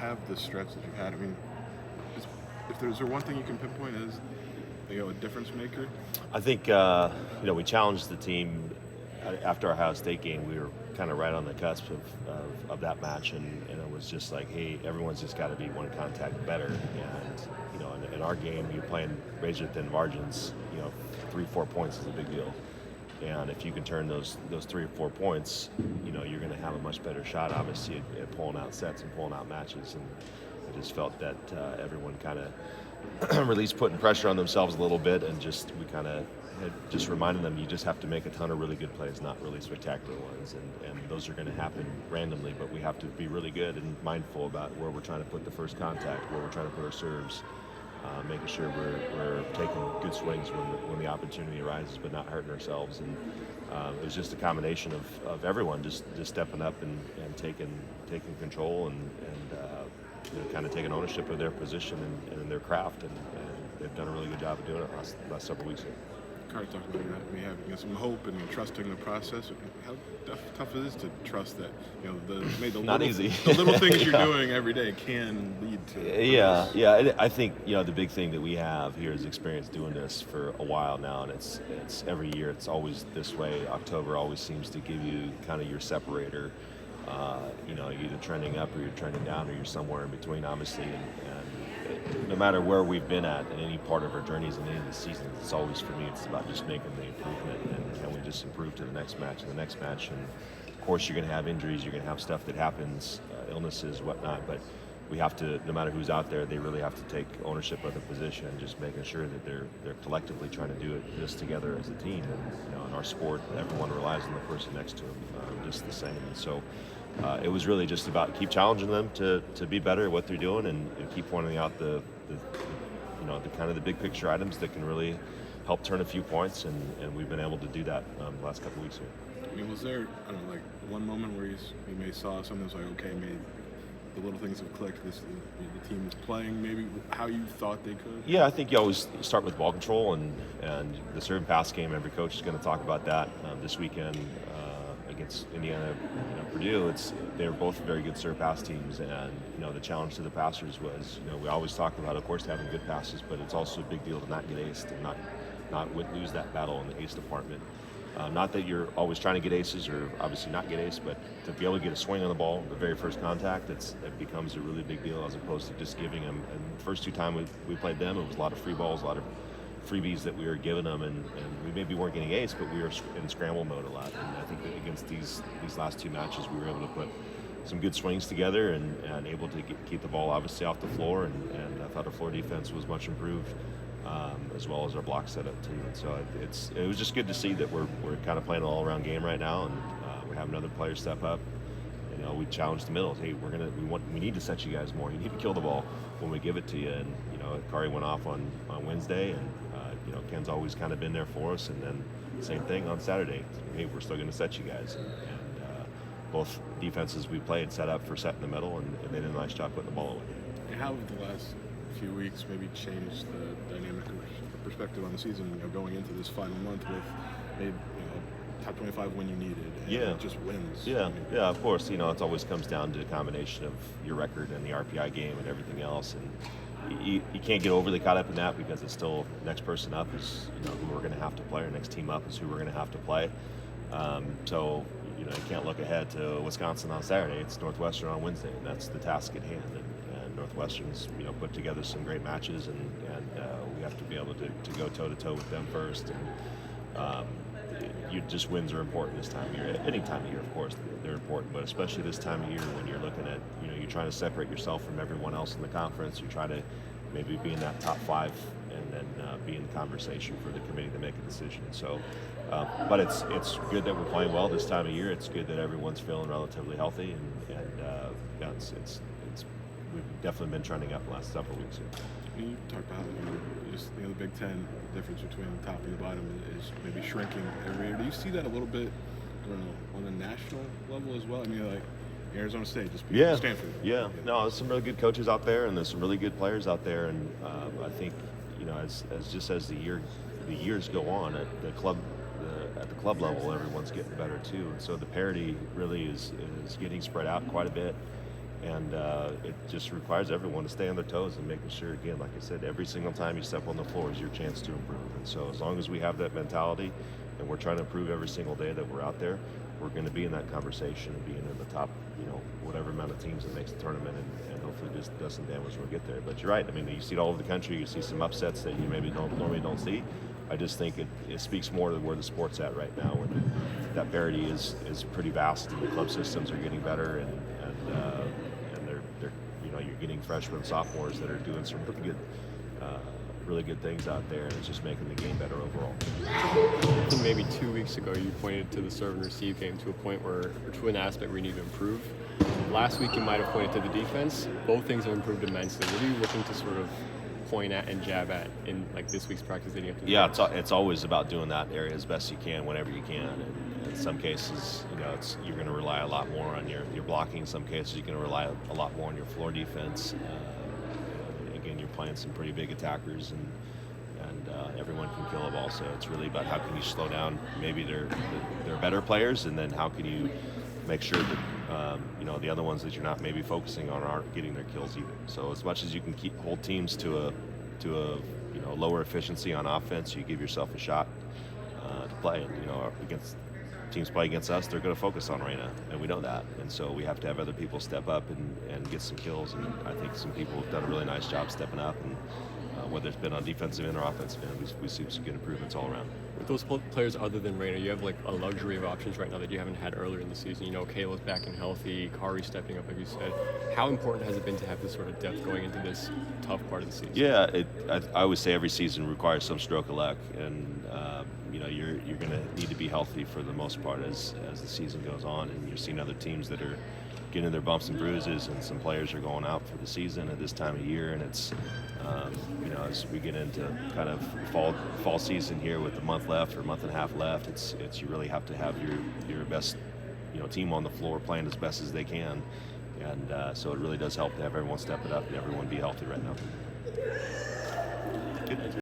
have this stretch that you've had, I mean, if there's one thing you can pinpoint as a difference maker. I think we challenged the team after our Ohio State game. We were kind of right on the cusp of that match, and it was just like, hey, everyone's just got to be one contact better. And in our game, you're playing razor thin margins. 3-4 points is a big deal. And if you can turn those 3 or 4 points, you're going to have a much better shot, obviously, at pulling out sets and pulling out matches. And I just felt that everyone kind of released putting pressure on themselves a little bit, and we kind of had just reminded them you just have to make a ton of really good plays, not really spectacular ones. And those are going to happen randomly, but we have to be really good and mindful about where we're trying to put the first contact, where we're trying to put our serves. Making sure we're taking good swings when the opportunity arises, but not hurting ourselves. And it was just a combination of everyone just stepping up and taking control and kind of taking ownership of their position and their craft. And they've done a really good job of doing it last several weeks here. Carter talked about that. We have some hope and trusting the process. How tough it is to trust that not easy. The little things you're doing every day can lead to. Yeah. I think the big thing that we have here is experience doing this for a while now, and it's every year. It's always this way. October always seems to give you kind of your separator. You're either trending up or you're trending down, or you're somewhere in between, obviously. And no matter where we've been at in any part of our journeys in any of the seasons, it's always, for me, it's about just making the improvement, and can we just improve to the next match and the next match. And of course you're going to have injuries, you're going to have stuff that happens, illnesses, whatnot, but we have to, no matter who's out there, they really have to take ownership of the position, and just making sure that they're collectively trying to do it just together as a team. And in our sport, everyone relies on the person next to them just the same. And so it was really just about keep challenging them to be better at what they're doing, and keep pointing out the kind of the big picture items that can really help turn a few points, and we've been able to do that the last couple of weeks here. I mean, was there, one moment where you may saw something that was like, okay, maybe the little things have clicked, the team is playing maybe how you thought they could? Yeah, I think you always start with ball control, and the serve and pass game. Every coach is going to talk about that this weekend against Indiana, Purdue. They're both very good serve pass teams, and the challenge to the passers was, we always talk about, of course, having good passes, but it's also a big deal to not get aced and not lose that battle in the ace department. Not that you're always trying to get aces, or obviously not get ace, but to be able to get a swing on the ball, the very first contact, it becomes a really big deal, as opposed to just giving them. And the first 2 times we played them, it was a lot of free balls, a lot of freebies that we were giving them, and we maybe weren't getting ace, but we were in scramble mode a lot. And I think that against these last 2 matches, we were able to put some good swings together and able to keep the ball obviously off the floor, and I thought our floor defense was much improved. As well as our block setup too, and so it was just good to see that we're kind of playing an all-around game right now, and we have another player step up. We challenge the middle. Hey, we need to set you guys more. You need to kill the ball when we give it to you. And Kari went off on Wednesday, and Ken's always kind of been there for us. And then same thing on Saturday. Hey, we're still going to set you guys. And both defenses we played set up for setting the middle, and they did a nice job putting the ball away. And how have the last few weeks maybe changed the dynamic or perspective on the season, going into this final month with maybe top 25 when you needed, and just wins? Yeah, of course. It always comes down to a combination of your record and the RPI game and everything else, and you can't get overly caught up in that, because it's still next person up is who we're going to have to play, or next team up is who we're going to have to play. So you can't look ahead to Wisconsin on Saturday. It's Northwestern on Wednesday, and that's the task at hand. And Northwestern's put together some great matches, and we have to be able to go toe-to-toe with them first. And just wins are important this time of year. Any time of year, of course, they're important, but especially this time of year when you're looking at, you're trying to separate yourself from everyone else in the conference. You're trying to maybe be in that top 5, and then be in the conversation for the committee to make a decision. So, but it's good that we're playing well this time of year. It's good that everyone's feeling relatively healthy, and we've definitely been trending up the last several weeks here. You talked about just the Big Ten, the difference between the top and the bottom is maybe shrinking every year. Do you see that a little bit, on the national level as well? I mean, like Arizona State, just Stanford. Yeah. No, there's some really good coaches out there, and there's some really good players out there, and I think as the years go on at the club level, everyone's getting better too, and so the parity really is getting spread out quite a bit. And it just requires everyone to stay on their toes and making sure, again, like I said, every single time you step on the floor is your chance to improve. And so as long as we have that mentality and we're trying to improve every single day that we're out there, we're going to be in that conversation and being in the top, whatever amount of teams that makes the tournament, and hopefully just does some damage when we get there. But you're right. I mean, you see it all over the country. You see some upsets that you maybe normally don't see. I just think it speaks more to where the sport's at right now, and that parity is pretty vast, and the club systems are getting better, and they're you're getting freshmen, sophomores that are doing some really good things out there, and it's just making the game better overall. I think maybe 2 weeks ago you pointed to the serve and receive game to a point or to an aspect where you need to improve. Last week you might have pointed to the defense. Both things have improved immensely. What are you looking to sort of point at and jab at in like this week's practice leading up to the Yeah, it's always about doing that area as best you can whenever you can. And in some cases, you're going to rely a lot more on your blocking. In some cases, you're going to rely a lot more on your floor defense. Again, you're playing some pretty big attackers, and everyone can kill a ball. So it's really about how can you slow down maybe they're better players, and then how can you make sure that the other ones that you're not maybe focusing on aren't getting their kills either. So as much as you can hold teams to a lower efficiency on offense, you give yourself a shot to play. And against teams play against us, they're going to focus on Reyna, and we know that. And so we have to have other people step up and get some kills. And I think some people have done a really nice job stepping up. And whether it's been on defensive end or offensive end, we see some good improvements all around. With those players other than Reyna, you have like a luxury of options right now that you haven't had earlier in the season. Kayla's back and healthy, Kari stepping up, like you said. How important has it been to have this sort of depth going into this tough part of the season? Yeah, I always say every season requires some stroke of luck, and you're going to need to be healthy for the most part as the season goes on, and you're seeing other teams that are getting their bumps and bruises, and some players are going out for the season at this time of year, and it's as we get into kind of fall season here with a month left or a month and a half left, it's you really have to have your best team on the floor playing as best as they can, and so it really does help to have everyone step it up and everyone be healthy right now. Good.